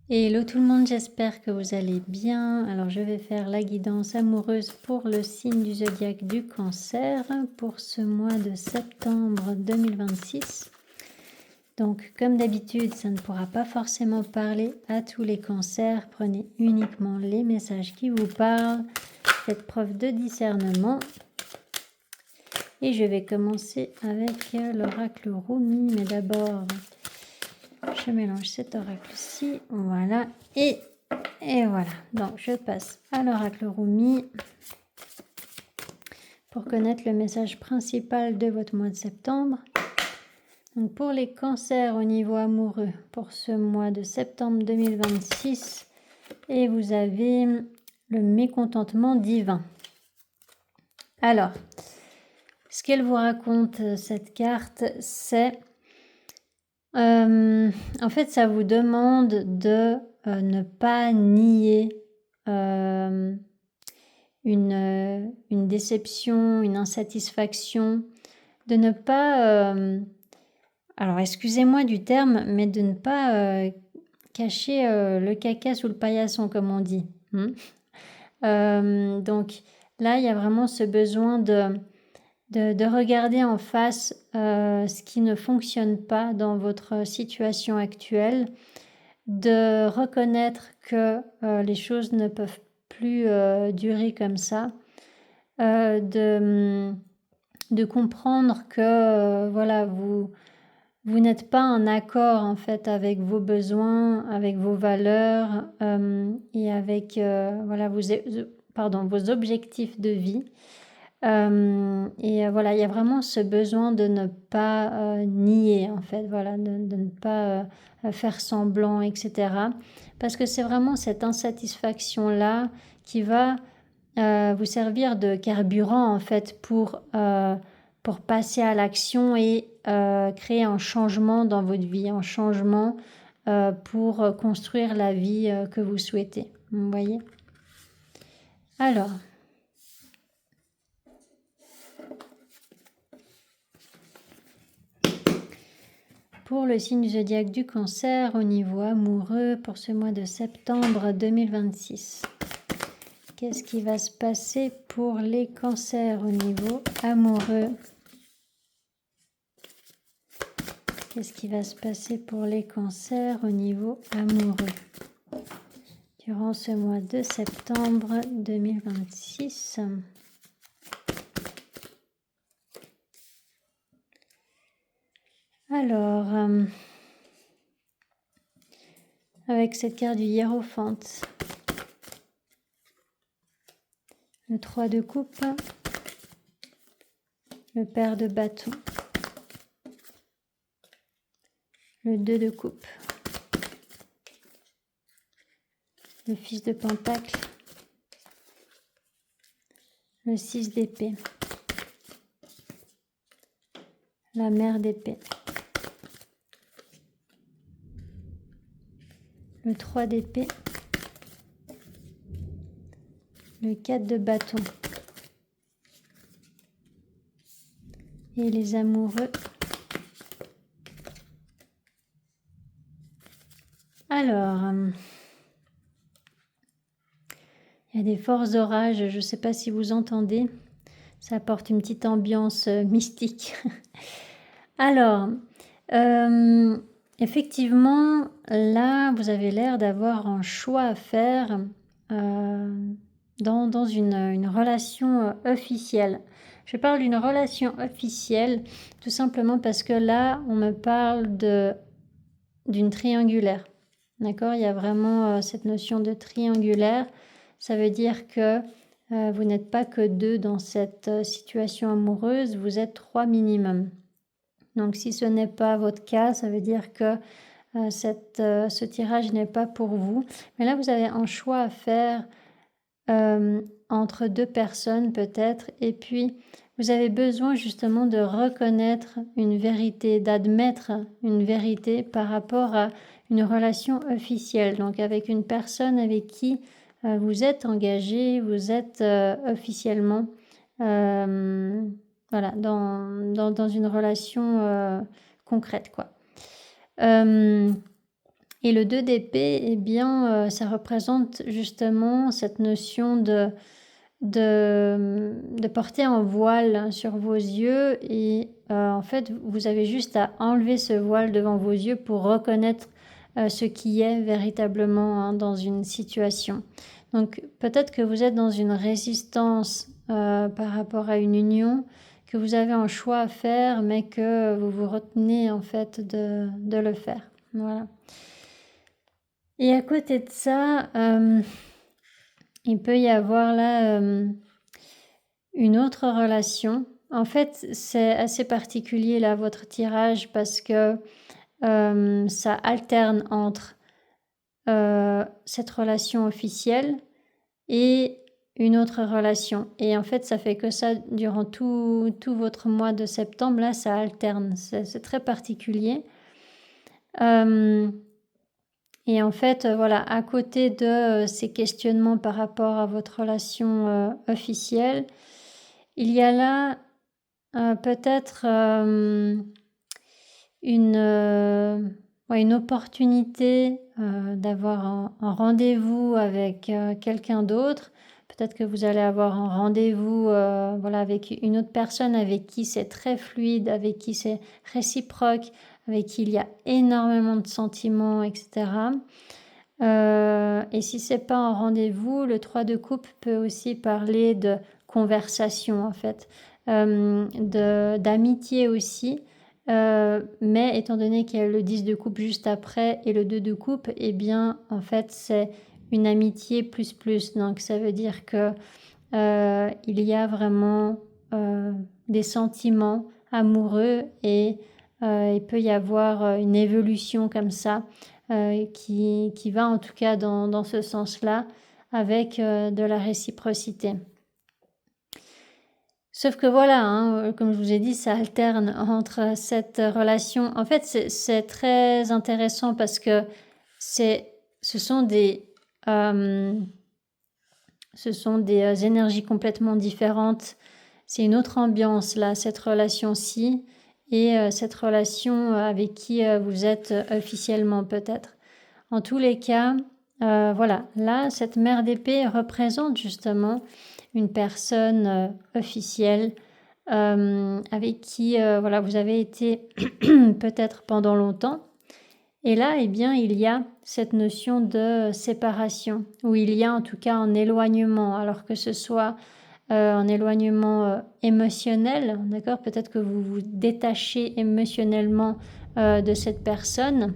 Hello tout le monde, j'espère que vous allez bien. Alors je vais faire la guidance amoureuse pour le signe du zodiaque du Cancer pour ce mois de septembre 2026. Donc comme d'habitude, ça ne pourra pas forcément parler à tous les cancers. Prenez uniquement les messages qui vous parlent. Faites preuve de discernement. Et je vais commencer avec l'oracle Rumi, mais d'abord je mélange cet oracle-ci, voilà, et voilà. Donc je passe à l'oracle Rumi pour connaître le message principal de votre mois de septembre. Donc pour les cancers au niveau amoureux, pour ce mois de septembre 2026, et vous avez le mécontentement divin. Alors, ce qu'elle vous raconte, cette carte, c'est... en fait, ça vous demande de ne pas nier une déception, une insatisfaction, de ne pas, alors excusez-moi du terme, mais de ne pas cacher le caca sous le paillasson, comme on dit. Donc là, il y a vraiment ce besoin de regarder en face ce qui ne fonctionne pas dans votre situation actuelle, de reconnaître que les choses ne peuvent plus durer comme ça, de comprendre que voilà, vous n'êtes pas en accord en fait avec vos besoins, avec vos valeurs et avec voilà, vos objectifs de vie. Voilà, il y a vraiment ce besoin de ne pas nier en fait, voilà, de ne pas faire semblant, etc. Parce que c'est vraiment cette insatisfaction-là qui va vous servir de carburant en fait pour passer à l'action et créer un changement dans votre vie, un changement pour construire la vie que vous souhaitez. Vous voyez ? Alors, pour le signe du zodiaque du Cancer au niveau amoureux pour ce mois de septembre 2026. Qu'est-ce qui va se passer pour les cancers au niveau amoureux? Qu'est-ce qui va se passer pour les cancers au niveau amoureux durant ce mois de septembre 2026? Alors, avec cette carte du Hiérophant, le 3 de coupe, le pair de bâton, le 2 de coupe, le fils de pentacle, le 6 d'épée, la mère d'épée, le 3 d'épée, le 4 de bâton et les amoureux. Alors, il y a des forts orages, je ne sais pas si vous entendez, ça apporte une petite ambiance mystique. Alors, effectivement, là, vous avez l'air d'avoir un choix à faire dans une relation officielle. Je parle d'une relation officielle tout simplement parce que là, on me parle d'une triangulaire. D'accord ? Il y a vraiment cette notion de triangulaire. Ça veut dire que vous n'êtes pas que 2 dans cette situation amoureuse, vous êtes 3 minimum. Donc si ce n'est pas votre cas, ça veut dire que ce tirage n'est pas pour vous. Mais là, vous avez un choix à faire entre 2 personnes peut-être. Et puis, vous avez besoin justement de reconnaître une vérité, d'admettre une vérité par rapport à une relation officielle. Donc avec une personne avec qui vous êtes engagé, vous êtes officiellement voilà, dans une relation concrète, quoi. Et le 2 d'épée, eh bien, ça représente justement cette notion de porter un voile sur vos yeux et en fait, vous avez juste à enlever ce voile devant vos yeux pour reconnaître ce qui est véritablement dans une situation. Donc peut-être que vous êtes dans une résistance par rapport à une union, que vous avez un choix à faire, mais que vous vous retenez en fait de le faire. Voilà. Et à côté de ça, il peut y avoir là une autre relation. En fait, c'est assez particulier là votre tirage parce que ça alterne entre cette relation officielle et une autre relation. Et en fait, ça fait que ça durant tout votre mois de septembre, là, ça alterne. C'est très particulier. Et en fait, voilà, à côté de ces questionnements par rapport à votre relation officielle, il y a là peut-être une opportunité d'avoir un rendez-vous avec quelqu'un d'autre. Peut-être que vous allez avoir un rendez-vous voilà, avec une autre personne avec qui c'est très fluide, avec qui c'est réciproque, avec qui il y a énormément de sentiments, etc. Et si c'est pas un rendez-vous, le 3 de coupe peut aussi parler de conversation en fait, d'amitié aussi. Mais étant donné qu'il y a le 10 de coupe juste après et le 2 de coupe, eh bien en fait c'est une amitié plus. Donc ça veut dire que il y a vraiment des sentiments amoureux et il peut y avoir une évolution comme ça qui va en tout cas dans ce sens-là avec de la réciprocité. Sauf que voilà, hein, comme je vous ai dit, ça alterne entre cette relation. En fait, c'est très intéressant parce que ce sont des énergies complètement différentes. C'est une autre ambiance là, cette relation-ci, et cette relation avec qui vous êtes officiellement peut-être. En tous les cas, voilà, là, cette mère d'épée représente justement une personne officielle avec qui voilà, vous avez été peut-être pendant longtemps. Et là, eh bien, il y a cette notion de séparation, où il y a en tout cas un éloignement, alors que ce soit un éloignement émotionnel, d'accord? Peut-être que vous vous détachez émotionnellement de cette personne.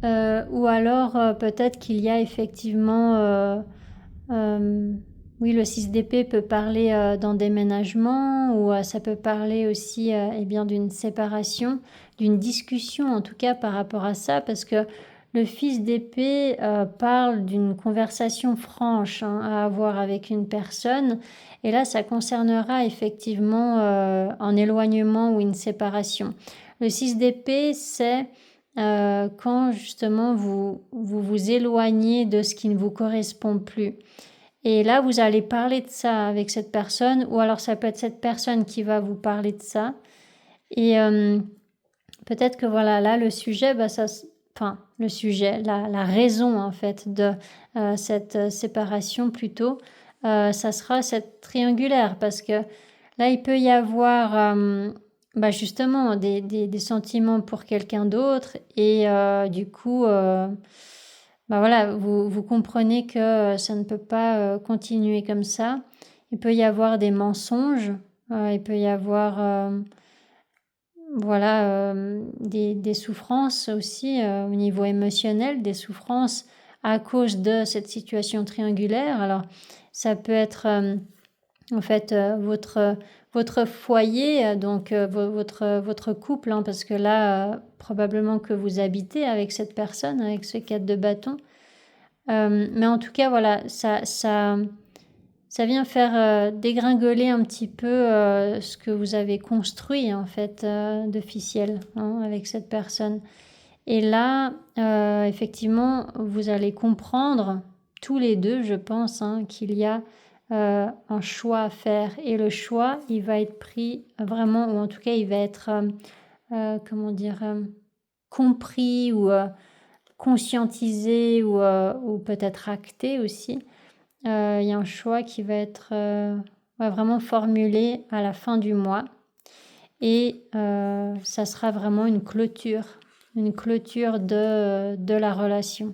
Ou alors peut-être qu'il y a effectivement oui, le 6 d'épée peut parler d'un déménagement ou ça peut parler aussi eh bien, d'une séparation, d'une discussion en tout cas par rapport à ça, parce que le fils d'épée parle d'une conversation franche à avoir avec une personne, et là ça concernera effectivement un éloignement ou une séparation. Le 6 d'épée, c'est quand justement vous éloignez de ce qui ne vous correspond plus. Et là, vous allez parler de ça avec cette personne, ou alors ça peut être cette personne qui va vous parler de ça. Et peut-être que voilà, là, le sujet, le sujet, la raison en fait de cette séparation plutôt, ça sera cette triangulaire, parce que là, il peut y avoir justement des sentiments pour quelqu'un d'autre, et du coup... voilà, vous comprenez que ça ne peut pas continuer comme ça. Il peut y avoir des mensonges, il peut y avoir des souffrances aussi au niveau émotionnel, des souffrances à cause de cette situation triangulaire. Alors, ça peut être en fait votre foyer, donc votre couple, parce que là, probablement que vous habitez avec cette personne, avec ce 4 de bâton. Mais en tout cas, voilà, ça vient faire dégringoler un petit peu ce que vous avez construit, en fait, d'officiel avec cette personne. Et là, effectivement, vous allez comprendre, tous les deux, je pense, qu'il y a un choix à faire. Et le choix, il va être pris vraiment, ou en tout cas, il va être, compris ou conscientisé ou peut-être acté aussi. Il y a un choix qui va être vraiment formulé à la fin du mois et ça sera vraiment une clôture de la relation.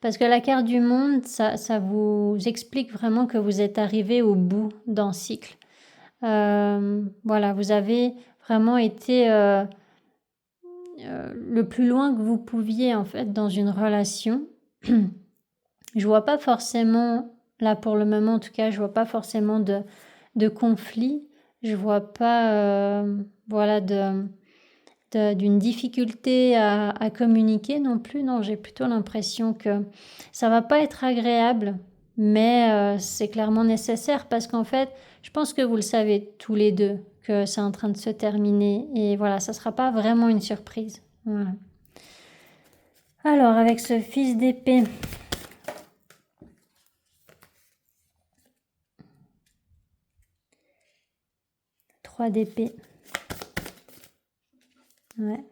Parce que la carte du monde, ça vous explique vraiment que vous êtes arrivé au bout d'un cycle. Voilà, vous avez vraiment été le plus loin que vous pouviez en fait dans une relation. Je vois pas forcément, là pour le moment en tout cas, je vois pas forcément de conflit. Je vois pas voilà d'une difficulté à communiquer non plus. Non, j'ai plutôt l'impression que ça va pas être agréable, mais c'est clairement nécessaire parce qu'en fait, je pense que vous le savez tous les deux que c'est en train de se terminer et voilà, ça sera pas vraiment une surprise. Voilà. Alors, avec ce fils d'épée, trois d'épée. Ouais.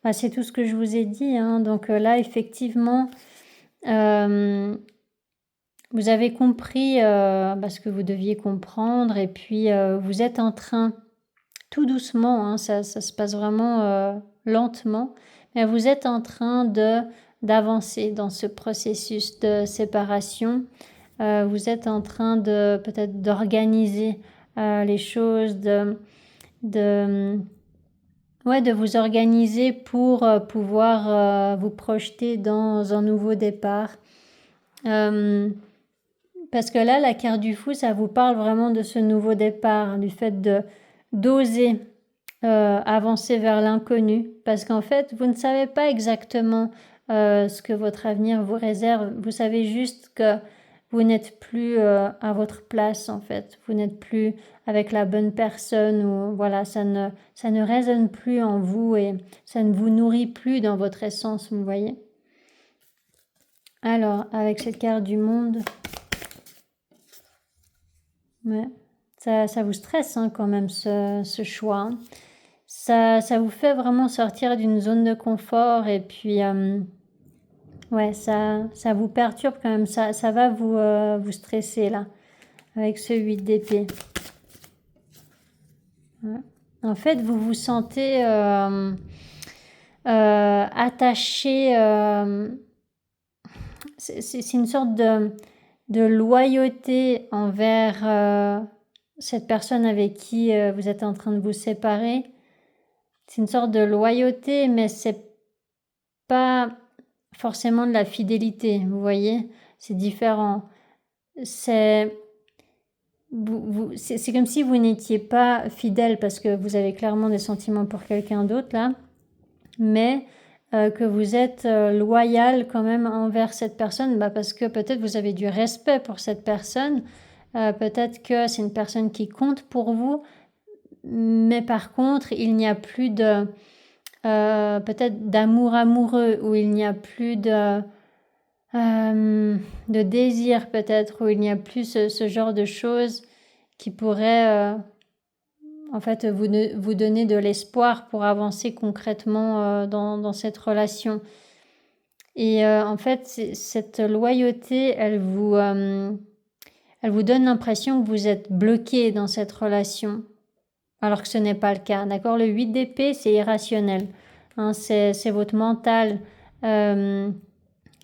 Bah, c'est tout ce que je vous ai dit, hein. Donc là, effectivement, vous avez compris ce que vous deviez comprendre et puis vous êtes en train, tout doucement, hein, ça se passe vraiment lentement, mais vous êtes en train d'avancer dans ce processus de séparation. Vous êtes en train de peut-être d'organiser les choses, de vous organiser pour pouvoir vous projeter dans un nouveau départ. Parce que là, la carte du fou, ça vous parle vraiment de ce nouveau départ, du fait d'oser avancer vers l'inconnu. Parce qu'en fait, vous ne savez pas exactement ce que votre avenir vous réserve. Vous savez juste que vous n'êtes plus à votre place, en fait. Vous n'êtes plus avec la bonne personne ou voilà, ça ne résonne plus en vous et ça ne vous nourrit plus dans votre essence, vous voyez. Alors, avec cette carte du monde, ouais, ça vous stresse hein, quand même ce choix. Hein. Ça vous fait vraiment sortir d'une zone de confort et puis ouais, ça vous perturbe quand même, ça va vous stresser là, avec ce 8 d'épée. Ouais. En fait, vous vous sentez attaché, c'est une sorte de loyauté envers cette personne avec qui vous êtes en train de vous séparer. C'est une sorte de loyauté, mais c'est pas forcément de la fidélité, vous voyez, c'est différent. C'est comme si vous n'étiez pas fidèle parce que vous avez clairement des sentiments pour quelqu'un d'autre là, mais que vous êtes loyal quand même envers cette personne, parce que peut-être vous avez du respect pour cette personne, peut-être que c'est une personne qui compte pour vous, mais par contre il n'y a plus de peut-être d'amour amoureux, où il n'y a plus de désir peut-être, où il n'y a plus ce genre de choses qui pourraient en fait vous donner de l'espoir pour avancer concrètement dans cette relation. Et en fait cette loyauté elle vous donne l'impression que vous êtes bloqué dans cette relation alors que ce n'est pas le cas, d'accord. Le 8 d'épée c'est irrationnel, hein, c'est votre mental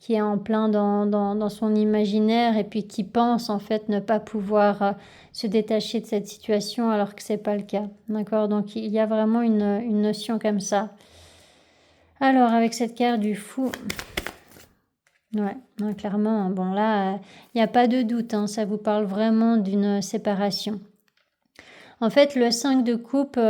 qui est en plein dans son imaginaire et puis qui pense en fait ne pas pouvoir se détacher de cette situation alors que c'est pas le cas, d'accord. Donc il y a vraiment une notion comme ça. Alors avec cette carte du fou, ouais, non, clairement, bon là, il n'y a pas de doute, hein, ça vous parle vraiment d'une séparation. En fait, le 5 de coupe,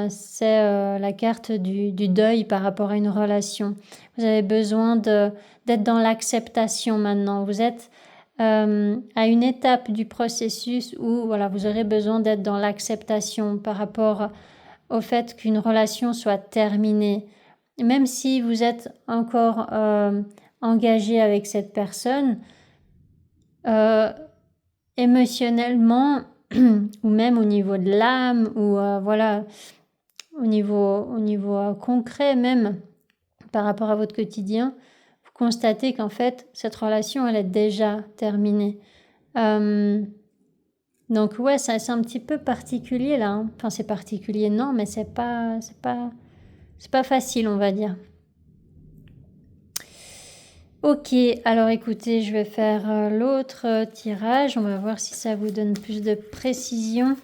c'est la carte du deuil par rapport à une relation. Vous avez besoin d'être dans l'acceptation maintenant. Vous êtes à une étape du processus où voilà, vous aurez besoin d'être dans l'acceptation par rapport au fait qu'une relation soit terminée. Même si vous êtes encore engagé avec cette personne, émotionnellement, ou même au niveau de l'âme, ou voilà, au niveau concret même, par rapport à votre quotidien, vous constatez qu'en fait, cette relation, elle est déjà terminée. Donc ouais, c'est un petit peu particulier là. Hein. Enfin, c'est particulier, non, mais c'est pas facile, on va dire. Ok, alors écoutez, je vais faire l'autre tirage. On va voir si ça vous donne plus de précision.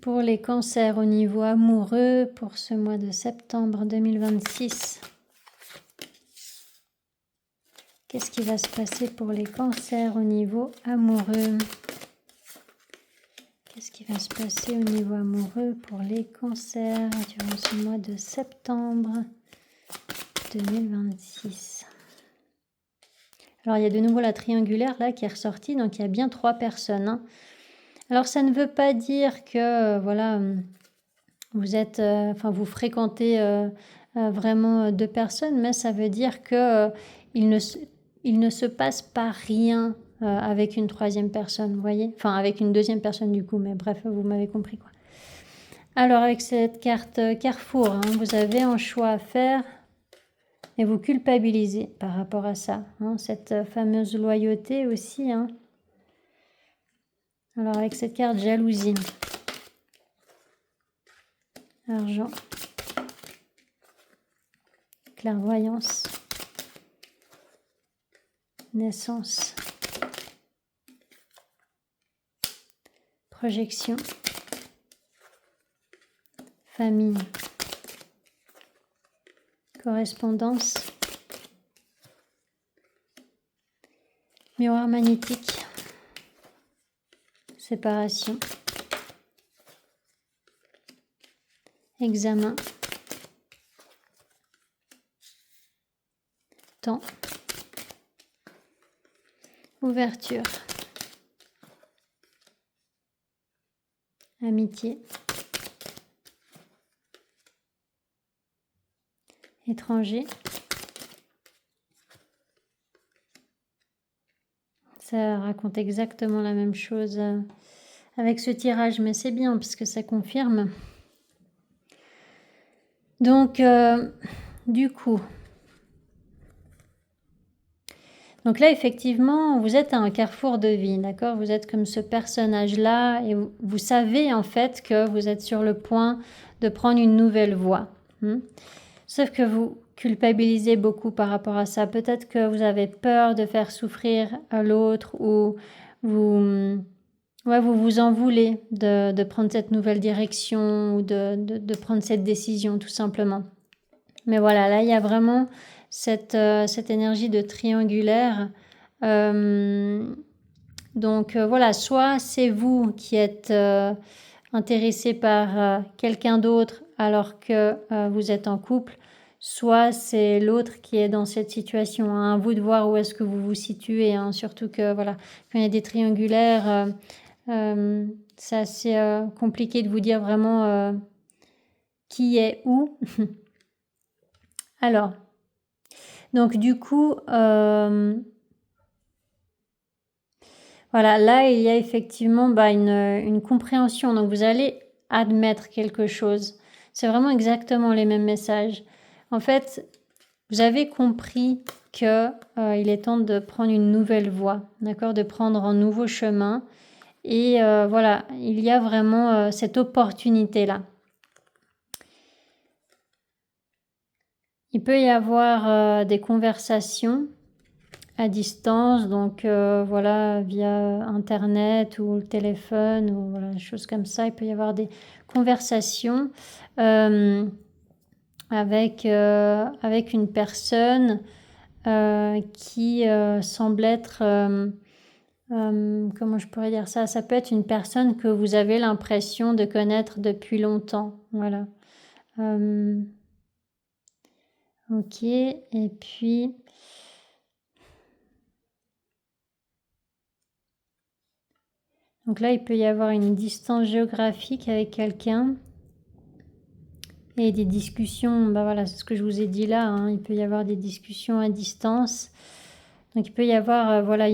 Pour les cancers au niveau amoureux, pour ce mois de septembre 2026. Qu'est-ce qui va se passer pour les cancers au niveau amoureux? Qu'est-ce qui va se passer au niveau amoureux pour les cancers durant ce mois de septembre 2026? Alors, il y a de nouveau la triangulaire là qui est ressortie, donc il y a bien 3 personnes. Hein. Alors, ça ne veut pas dire que, voilà, vous êtes, vous fréquentez vraiment 2 personnes, mais ça veut dire que il ne se passe pas rien avec une 3e personne, vous voyez? Enfin, avec une 2e personne du coup, mais bref, vous m'avez compris quoi. Alors, avec cette carte Carrefour, hein, vous avez un choix à faire et vous culpabilisez par rapport à ça. Hein, cette fameuse loyauté aussi. Hein. Alors, avec cette carte jalousie, argent, clairvoyance, naissance, projection, famille, correspondance, miroir magnétique, séparation, examen, temps, ouverture, amitié, étranger. Ça raconte exactement la même chose avec ce tirage, mais c'est bien parce que ça confirme. Donc, du coup, donc là, effectivement, vous êtes à un carrefour de vie, d'accord? Vous êtes comme ce personnage-là et vous savez en fait que vous êtes sur le point de prendre une nouvelle voie. Sauf que vous culpabilisez beaucoup par rapport à ça. Peut-être que vous avez peur de faire souffrir l'autre ou vous vous en voulez de prendre cette nouvelle direction ou de prendre cette décision tout simplement. Mais voilà, là, il y a vraiment cette énergie de triangulaire. Donc voilà, soit c'est vous qui êtes intéressé par quelqu'un d'autre alors que vous êtes en couple, soit c'est l'autre qui est dans cette situation. Hein. À vous de voir où est-ce que vous vous situez. Hein. Surtout que voilà, quand il y a des triangulaires, c'est assez compliqué de vous dire vraiment qui est où. Alors, donc du coup, voilà, là il y a effectivement une compréhension. Donc vous allez admettre quelque chose. C'est vraiment exactement les mêmes messages. En fait, vous avez compris que il est temps de prendre une nouvelle voie, d'accord, de prendre un nouveau chemin. Et voilà, il y a vraiment cette opportunité-là. Il peut y avoir des conversations à distance, donc voilà, via Internet ou le téléphone, ou voilà, des choses comme ça. Il peut y avoir des conversations avec une personne qui semble être... comment je pourrais dire ça? Ça peut être une personne que vous avez l'impression de connaître depuis longtemps. Voilà. Ok, et puis... Donc là, il peut y avoir une distance géographique avec quelqu'un. Et des discussions, voilà, c'est ce que je vous ai dit là. Hein, il peut y avoir des discussions à distance. Donc il peut y avoir voilà,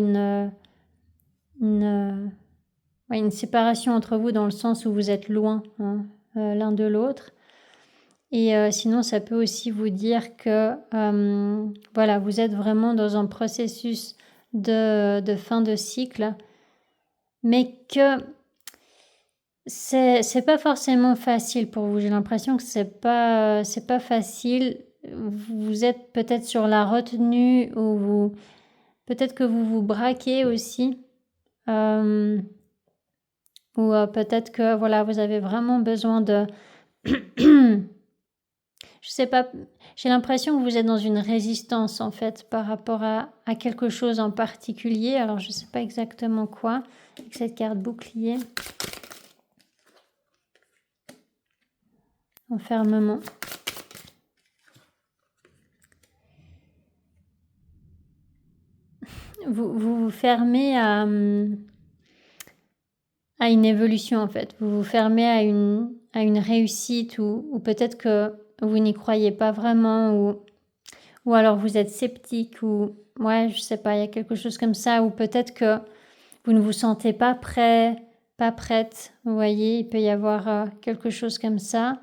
ouais, une séparation entre vous dans le sens où vous êtes loin hein, l'un de l'autre. Et sinon, ça peut aussi vous dire que voilà, vous êtes vraiment dans un processus de fin de cycle, mais que c'est pas forcément facile pour vous. J'ai l'impression que c'est pas facile. Vous êtes peut-être sur la retenue ou peut-être que vous vous braquez aussi. Ou peut-être que voilà, vous avez vraiment besoin de je sais pas, j'ai l'impression que vous êtes dans une résistance en fait par rapport à quelque chose en particulier. Alors je sais pas exactement quoi avec cette carte bouclier. Enfermement. Vous vous fermez à une évolution en fait. Vous vous fermez à une réussite ou peut-être que vous n'y croyez pas vraiment ou alors vous êtes sceptique ou ouais, je sais pas, il y a quelque chose comme ça ou peut-être que vous ne vous sentez pas prêt, pas prête. Vous voyez, il peut y avoir quelque chose comme ça.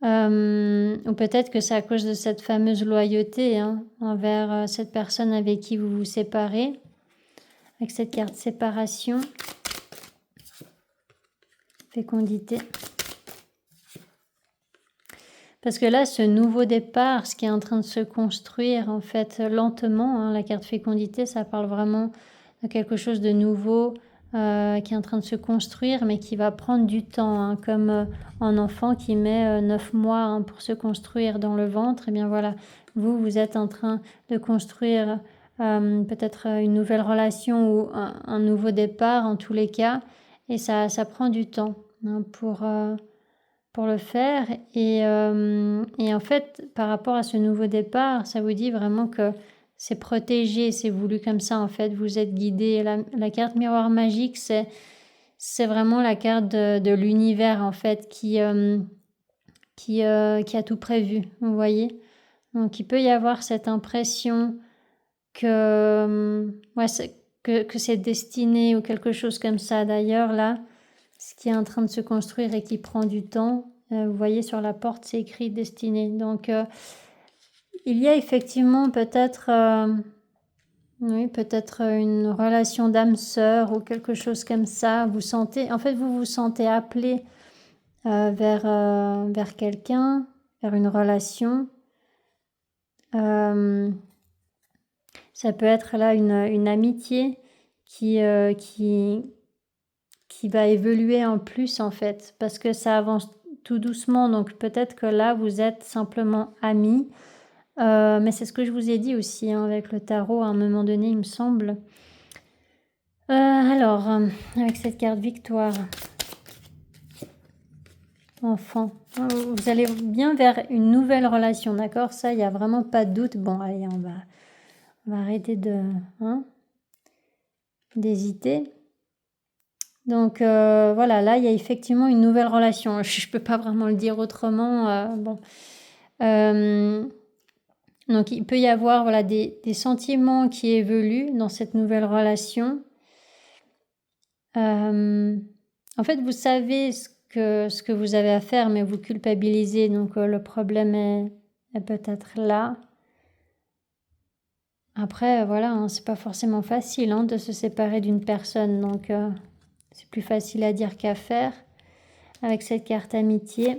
Ou peut-être que c'est à cause de cette fameuse loyauté hein, envers cette personne avec qui vous vous séparez. Avec cette carte séparation. Fécondité. Parce que là, ce nouveau départ, ce qui est en train de se construire, en fait, lentement, hein, la carte fécondité, ça parle vraiment de quelque chose de nouveau qui est en train de se construire, mais qui va prendre du temps, hein, comme un enfant qui met 9 mois hein, pour se construire dans le ventre. Et bien voilà, vous êtes en train de construire peut-être une nouvelle relation ou un nouveau départ, en tous les cas, et ça prend du temps hein, pour le faire. Et en fait, par rapport à ce nouveau départ, ça vous dit vraiment que c'est protégé, c'est voulu comme ça. En fait, vous êtes guidé. La carte miroir magique, c'est vraiment la carte de l'univers, en fait, qui a tout prévu, vous voyez. Donc, il peut y avoir cette impression que, que c'est destiné ou quelque chose comme ça. D'ailleurs, là, ce qui est en train de se construire et qui prend du temps. Vous voyez sur la porte, c'est écrit destiné. Donc, il y a effectivement peut-être une relation d'âme sœur ou quelque chose comme ça. Vous vous sentez appelé vers quelqu'un, vers une relation. Ça peut être là une amitié qui va évoluer en plus en fait, parce que ça avance tout doucement, donc peut-être que là vous êtes simplement amis, mais c'est ce que je vous ai dit aussi hein, avec le tarot à un moment donné il me semble. Alors, avec cette carte victoire, enfant, vous allez bien vers une nouvelle relation, d'accord, ça il n'y a vraiment pas de doute. Bon allez, on va arrêter d'hésiter. Donc voilà, là il y a effectivement une nouvelle relation. Je ne peux pas vraiment le dire autrement. Donc il peut y avoir voilà, des sentiments qui évoluent dans cette nouvelle relation. En fait, vous savez ce que vous avez à faire, mais vous culpabilisez. Donc le problème est peut-être là. Après, voilà, hein, c'est pas forcément facile hein, de se séparer d'une personne. Donc c'est plus facile à dire qu'à faire. Avec cette carte amitié.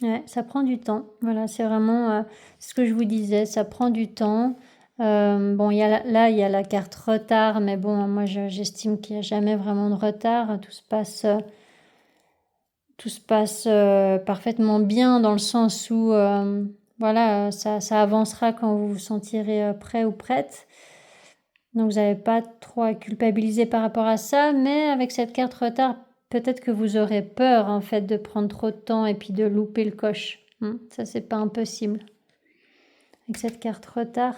Ouais, ça prend du temps. Voilà, c'est vraiment ce que je vous disais, ça prend du temps. Bon, il y a la carte retard, mais bon, moi j'estime qu'il n'y a jamais vraiment de retard. Tout se passe parfaitement bien dans le sens où voilà, ça avancera quand vous vous sentirez prêt ou prête. Donc vous n'avez pas trop à culpabiliser par rapport à ça, mais avec cette carte retard, peut-être que vous aurez peur en fait de prendre trop de temps et puis de louper le coche. Ça c'est pas impossible. Avec cette carte retard,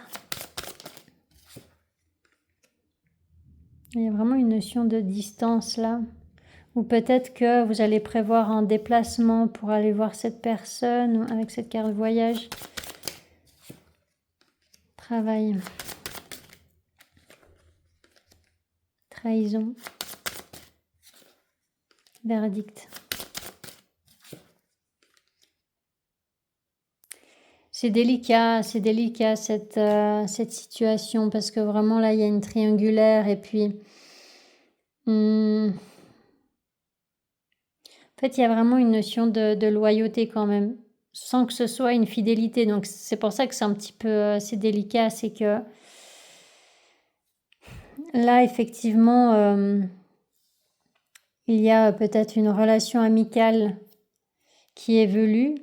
il y a vraiment une notion de distance là. Ou peut-être que vous allez prévoir un déplacement pour aller voir cette personne avec cette carte voyage. Travail. trahison. Verdict. C'est délicat cette situation parce que vraiment là il y a une triangulaire et puis en fait il y a vraiment une notion de loyauté quand même, sans que ce soit une fidélité. Donc c'est pour ça que c'est un petit peu c'est délicat, c'est que là effectivement il y a peut-être une relation amicale qui évolue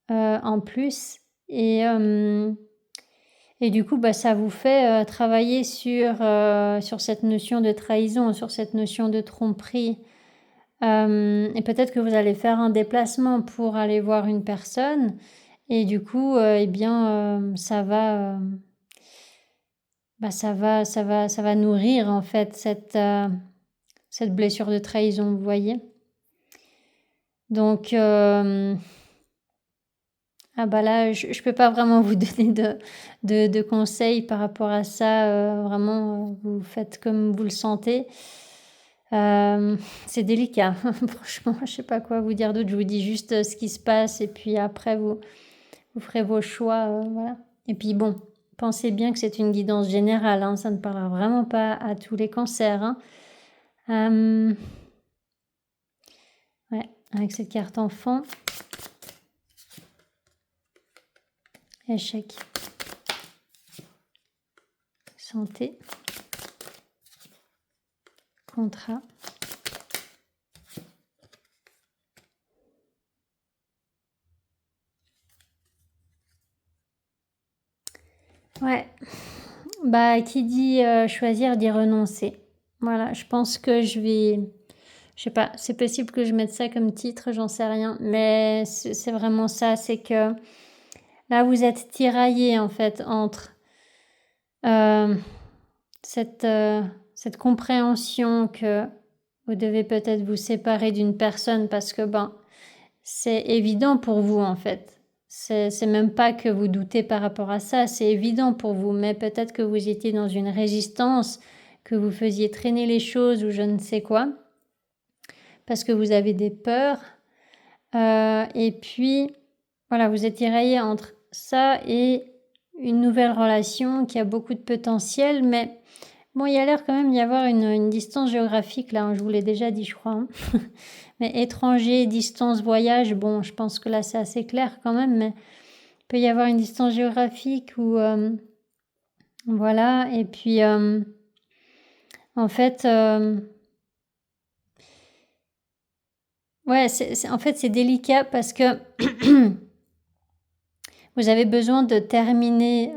en plus et du coup, bah, ça vous fait travailler sur cette notion de trahison, sur cette notion de tromperie. Et peut-être que vous allez faire un déplacement pour aller voir une personne et du coup, eh bien, ça va nourrir en fait cette blessure de trahison, vous voyez? Donc ah bah là, je peux pas vraiment vous donner de conseils par rapport à ça, vraiment, vous faites comme vous le sentez. C'est délicat, franchement, je sais pas quoi vous dire d'autre. Je vous dis juste, ce qui se passe et puis après vous ferez vos choix, voilà. Et puis bon, pensez bien que c'est une guidance générale, hein, ça ne parlera vraiment pas à tous les cancers, hein. Ouais, avec cette carte enfant. Échec. Santé. Contrat. Ouais, bah qui dit choisir dit renoncer. Voilà, je pense que je sais pas, c'est possible que je mette ça comme titre, j'en sais rien, mais c'est vraiment ça, c'est que là vous êtes tiraillés en fait entre euh, cette compréhension que vous devez peut-être vous séparer d'une personne parce que ben c'est évident pour vous en fait. C'est même pas que vous doutez par rapport à ça, c'est évident pour vous, mais peut-être que vous étiez dans une résistance, que vous faisiez traîner les choses ou je ne sais quoi, parce que vous avez des peurs. Et puis, voilà, vous êtes tiraillé entre ça et une nouvelle relation qui a beaucoup de potentiel, mais bon, il y a l'air quand même d'y avoir une distance géographique là, hein, je vous l'ai déjà dit, je crois, hein. Mais étranger, distance, voyage, bon, je pense que là c'est assez clair quand même, mais il peut y avoir une distance géographique ou voilà, et puis en fait, ouais, en fait c'est délicat parce que vous avez besoin de terminer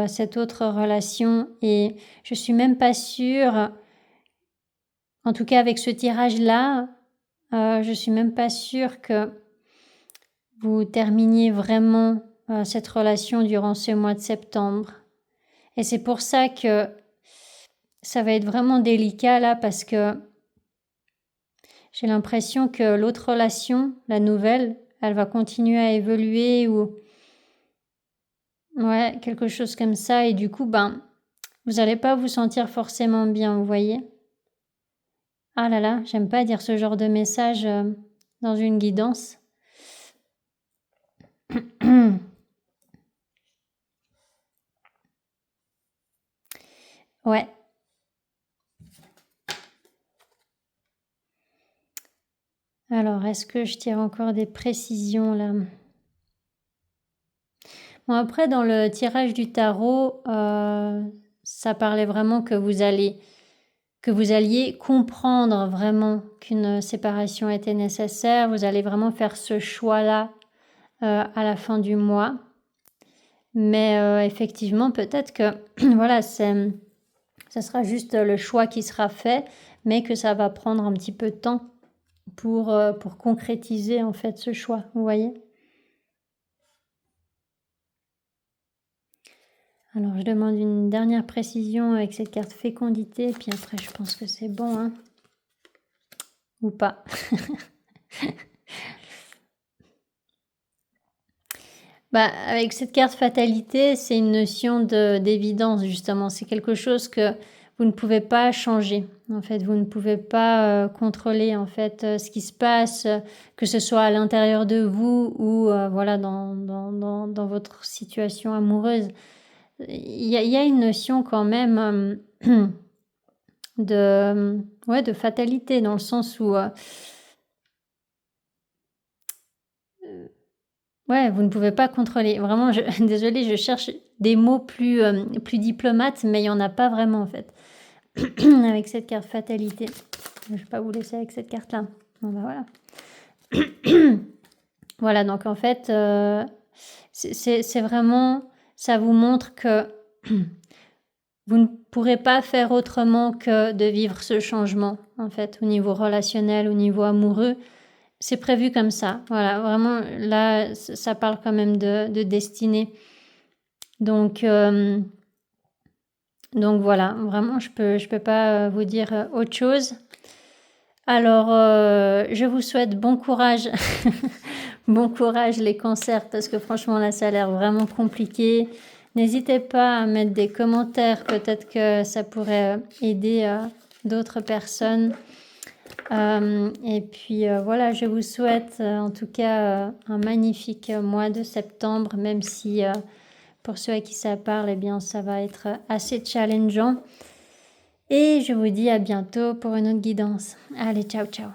cette autre relation et je suis même pas sûre, en tout cas avec ce tirage-là, je suis même pas sûre que vous terminiez vraiment cette relation durant ce mois de septembre. Et c'est pour ça que ça va être vraiment délicat là parce que j'ai l'impression que l'autre relation, la nouvelle, elle va continuer à évoluer ou ouais, quelque chose comme ça et du coup, ben, vous n'allez pas vous sentir forcément bien, vous voyez? Ah là là, j'aime pas dire ce genre de message dans une guidance. Ouais. Alors, est-ce que je tire encore des précisions là? Bon, après, dans le tirage du tarot, ça parlait vraiment que vous alliez comprendre vraiment qu'une séparation était nécessaire. Vous allez vraiment faire ce choix-là à la fin du mois. Mais effectivement, peut-être que voilà, ça sera juste le choix qui sera fait, mais que ça va prendre un petit peu de temps pour concrétiser en fait ce choix, vous voyez? Alors je demande une dernière précision avec cette carte fécondité, puis après je pense que c'est bon, hein? Ou pas. Bah, avec cette carte fatalité, c'est une notion d'évidence justement. C'est quelque chose que vous ne pouvez pas changer. En fait, vous ne pouvez pas contrôler en fait ce qui se passe, que ce soit à l'intérieur de vous ou voilà dans votre situation amoureuse. Il y a une notion quand même de fatalité, dans le sens où ouais, vous ne pouvez pas contrôler. Vraiment, désolée, je cherche des mots plus diplomates, mais il y en a pas vraiment en fait. Avec cette carte fatalité. Je vais pas vous laisser avec cette carte-là. Bon bah voilà. Voilà, donc en fait, c'est vraiment, ça vous montre que vous ne pourrez pas faire autrement que de vivre ce changement, en fait, au niveau relationnel, au niveau amoureux. C'est prévu comme ça. Voilà, vraiment, là, ça parle quand même de destinée. Donc voilà, vraiment, je peux pas vous dire autre chose. Alors, je vous souhaite bon courage. Bon courage les cancers, parce que franchement là ça a l'air vraiment compliqué. N'hésitez pas à mettre des commentaires, peut-être que ça pourrait aider d'autres personnes. Et puis voilà, je vous souhaite en tout cas un magnifique mois de septembre, même si pour ceux à qui ça parle, eh bien ça va être assez challengeant. Et je vous dis à bientôt pour une autre guidance. Allez, ciao ciao.